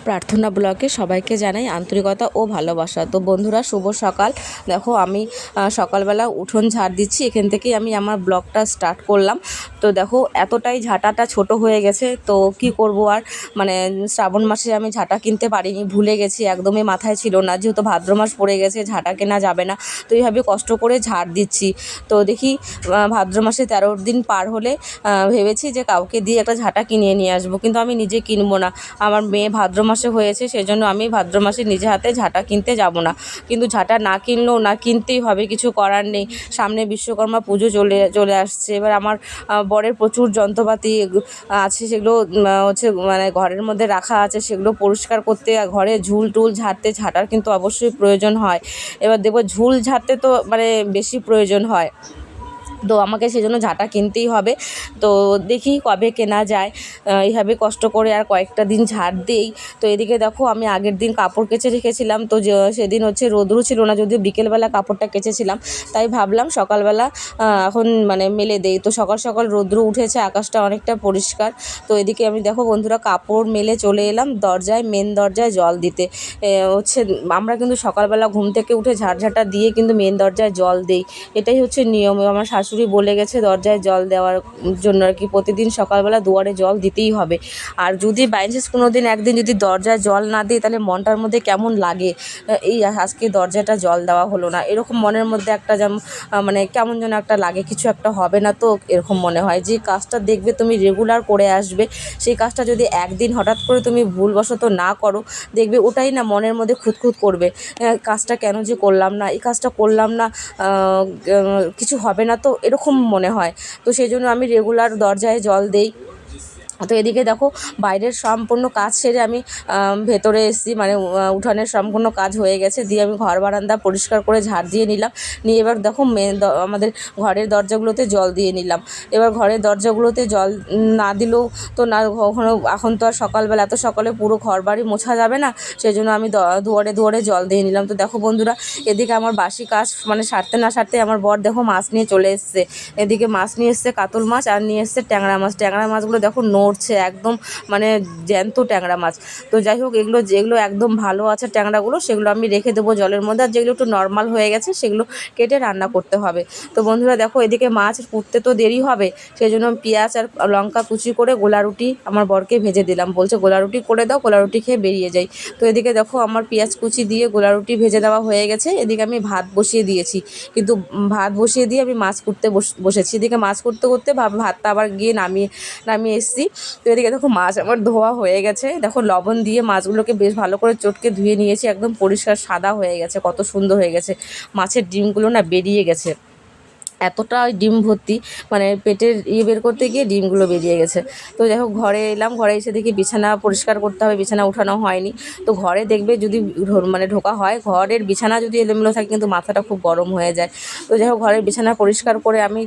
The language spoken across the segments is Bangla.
প্রার্থনা ব্লগে সবাইকে জানাই আন্তরিকতা ও ভালোবাসা। তো বন্ধুরা, শুভ সকাল। দেখো আমি সকালবেলা উঠোন ঝাড় দিচ্ছি, এখান থেকেই আমি আমার ব্লগটা স্টার্ট করলাম। তো দেখো এতটাই ঝাঁটাটা ছোট হয়ে গেছে, তো কি করব আর, মানে শ্রাবণ মাসে আমি ঝাঁটা কিনতে পারিনি, ভুলে গেছি, একদমই মাথায় ছিল না, যেহেতু ভাদ্র মাস পড়ে গেছে ঝাঁটা কেনা যাবে না। তো এইভাবে কষ্ট করে ঝাড় দিচ্ছি। তো দেখি ভাদ্র মাসে 13 দিন পার হলে ভেবেছি যে কাউকে দিয়ে একটা ঝাঁটা কিনে নিয়ে আসবো, কিন্তু আমি নিজে কিনবো না। আমার মেয়ে ভাদ্র মাসে হয়েছে, সেজন্য আমি ভাদ্র মাসে নিজে হাতে ঝাঁটা কিনতে যাব না। কিন্তু ঝাঁটা না কিনলেও না, কিনতেই হবে, কিছু করার নেই। সামনে বিশ্বকর্মা পুজো চলে আসছে। এবার আমার বরের প্রচুর যন্ত্রপাতি আছে, সেগুলো হচ্ছে মানে ঘরের মধ্যে রাখা আছে, সেগুলো পরিষ্কার করতে, ঘরে ঝুল টুল ঝাড়তে ঝাঁটার কিন্তু অবশ্যই প্রয়োজন হয়। এবার দেখবো ঝুল ঝাড়তে তো মানে বেশি প্রয়োজন হয়, তো আমাকে সেজন্য ঝাঁটা কিনতেই হবে। তো দেখি কবে কেনা যায়। এইভাবে কষ্ট করে আর কয়েকটা দিন ঝাড় দিই। তো এদিকে দেখো আমি আগের দিন কাপড় কেচে রেখেছিলাম, তো সেদিন হচ্ছে রোদ্রু ছিল না, যদিও বিকেলবেলা কাপড়টা কেচেছিলাম, তাই ভাবলাম সকালবেলা এখন মানে মেলে দেই। তো সকাল সকাল রোদ্রু উঠেছে, আকাশটা অনেকটা পরিষ্কার। তো এদিকে আমি দেখো বন্ধুরা কাপড় মেলে চলে এলাম দরজায়, মেন দরজায় জল দিতে। হচ্ছে আমরা কিন্তু সকালবেলা ঘুম থেকে উঠে ঝাড়ঝাঁটা দিয়ে কিন্তু মেন দরজায় জল দিই, এটাই হচ্ছে নিয়ম। আমার শাশুড়ি বলে গেছে দরজায় জল দেওয়ার জন্য আর কি, প্রতিদিন সকালবেলা দুয়ারে জল দিতেই হবে। আর যদি বাই চান্স কোনো দিন একদিন যদি দরজায় জল না দিই, তাহলে মনটার মধ্যে কেমন লাগে, এই আজকে দরজাটা জল দেওয়া হলো না, এরকম মনের মধ্যে একটা যেমন মানে কেমন যেন একটা লাগে, কিছু একটা হবে না, তো এরকম মনে হয়। যে কাজটা দেখবে তুমি রেগুলার করে আসবে, সেই কাজটা যদি একদিন হঠাৎ করে তুমি ভুলবশত না করো, দেখবে ওটাই না মনের মধ্যে খুঁতখুঁত করবে, কাজটা কেন যে করলাম না, এই কাজটা করলাম না, কিছু হবে না, তো এরকম মনে হয়। তো সেই জন্য আমি রেগুলার দরজায় জল দেই। তো এদিকে দেখো বাইরের সম্পূর্ণ কাজ সেরে আমি ভেতরে এসেছি, মানে উঠানের সম্পূর্ণ কাজ হয়ে গেছে, দিয়ে আমি ঘর বারান্দা পরিষ্কার করে ঝাড় দিয়ে নিলাম। নিয়ে এবার দেখো আমাদের ঘরের দরজাগুলোতে জল দিয়ে নিলাম। এবার ঘরের দরজাগুলোতে জল না দিলেও তো না, কখনো এখন তো আর সকালবেলা এত সকালে পুরো ঘর বাড়ি মোছা যাবে না, সেই জন্য আমি দুয়ারে দুয়ারে জল দিয়ে নিলাম। তো দেখো বন্ধুরা, এদিকে আমার বাসি কাজ মানে সারতে না সারতে আমার বর দেখো মাছ নিয়ে চলে এসছে। এদিকে মাছ নিয়ে এসছে, কাতল মাছ, আর নিয়ে এসছে ট্যাংরা মাছ। ট্যাংরা মাছগুলো দেখো নড়ছে একদম, মানে জ্যান্ত ট্যাংরা মাছ। তো যাই হোক, যেগুলো একদম ভালো আছে ট্যাংরাগুলো, সেগুলো আমি রেখে দেবো জলের মধ্যে, আর যেগুলো একটু নর্মাল হয়ে গেছে সেগুলো কেটে রান্না করতে হবে। তো বন্ধুরা দেখো এদিকে মাছ কুটতে তো দেরি হবে, সেই জন্য পেঁয়াজ আর লঙ্কা কুচি করে গোলা রুটি আমার বরকে ভেজে দিলাম, বলছে গোলা রুটি করে দাও, গোলা রুটি খেয়ে বেরিয়ে যাই। তো এদিকে দেখো আমার পেঁয়াজ কুচি দিয়ে গোলা রুটি ভেজে দেওয়া হয়ে গেছে। এদিকে আমি ভাত বসিয়ে দিয়েছি, কিন্তু ভাত বসিয়ে দিয়ে আমি মাছ কুটতে বসেছি। এদিকে মাছ করতে করতে ভাতটা আবার গিয়ে নামিয়ে এসেছি। তো এদিকে দেখো মাছ আমার ধোয়া হয়ে গেছে, দেখো লবণ দিয়ে মাছগুলোকে বেশ ভালো করে চটকে ধুয়ে নিয়েছি, একদম পরিষ্কার সাদা হয়ে গেছে, কত সুন্দর হয়ে গেছে। মাছের ডিমগুলো না বেরিয়ে গেছে, এতটা ডিম ভর্তি, মানে পেটের বের করতে গিয়ে ডিমগুলো বেরিয়ে গেছে। তো যাই হোক ঘরে এলাম, ঘরে এসে দেখি বিছানা পরিষ্কার করতে হবে, বিছানা উঠানো হয়নি। তো ঘরে দেখবে যদি মানে ঢোকা হয়, ঘরের বিছানা যদি এলোমেলো থাকে কিন্তু মাথাটা খুব গরম হয়ে যায়। তো যাই হোক ঘরের বিছানা পরিষ্কার করে আমি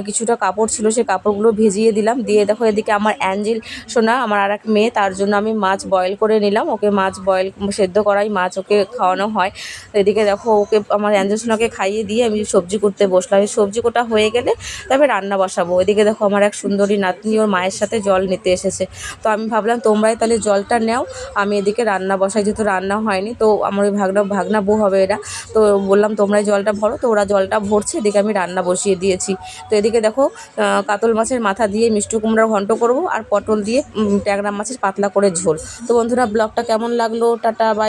কিছুটা কাপড় ছিল, সেই কাপড়গুলো ভিজিয়ে দিলাম। দিয়ে দেখো এদিকে আমার অ্যাঞ্জেল সোনা, আমার আর এক মেয়ে, তার জন্য আমি মাছ বয়েল করে নিলাম। ওকে মাছ বয়েল সেদ্ধ করাই মাছ ওকে খাওয়ানো হয়। এদিকে দেখো ওকে আমার অ্যাঞ্জেল সোনাকে খাইয়ে দিয়ে আমি সবজি করতে বসলাম। এই সবজি কোটা হয়ে গেলে তবে রান্না বসাবো। এদিকে দেখো আমার এক সুন্দরী নাতনি ওর মায়ের সাথে জল নিতে এসেছে। তো আমি ভাবলাম তোমরাই তাহলে জলটা নেও, আমি এদিকে রান্না বসাই, যেহেতু রান্না হয়নি। তো আমার ওই ভাগনা বউ হবে এরা, তো বললাম তোমরাই জলটা ভরো। তো ওরা জলটা ভরছে, এদিকে আমি রান্না বসিয়ে দিয়েছি। তো এদিকে দেখো কাতল মাছের মাথা দিয়ে মিষ্টি কুমড়ার ঘন্ট করব, আর পটল দিয়ে ট্যাংরা মাছের পাতলা করে ঝোল। তো বন্ধুরা ব্লগটা কেমন লাগলো, টাটা বাই।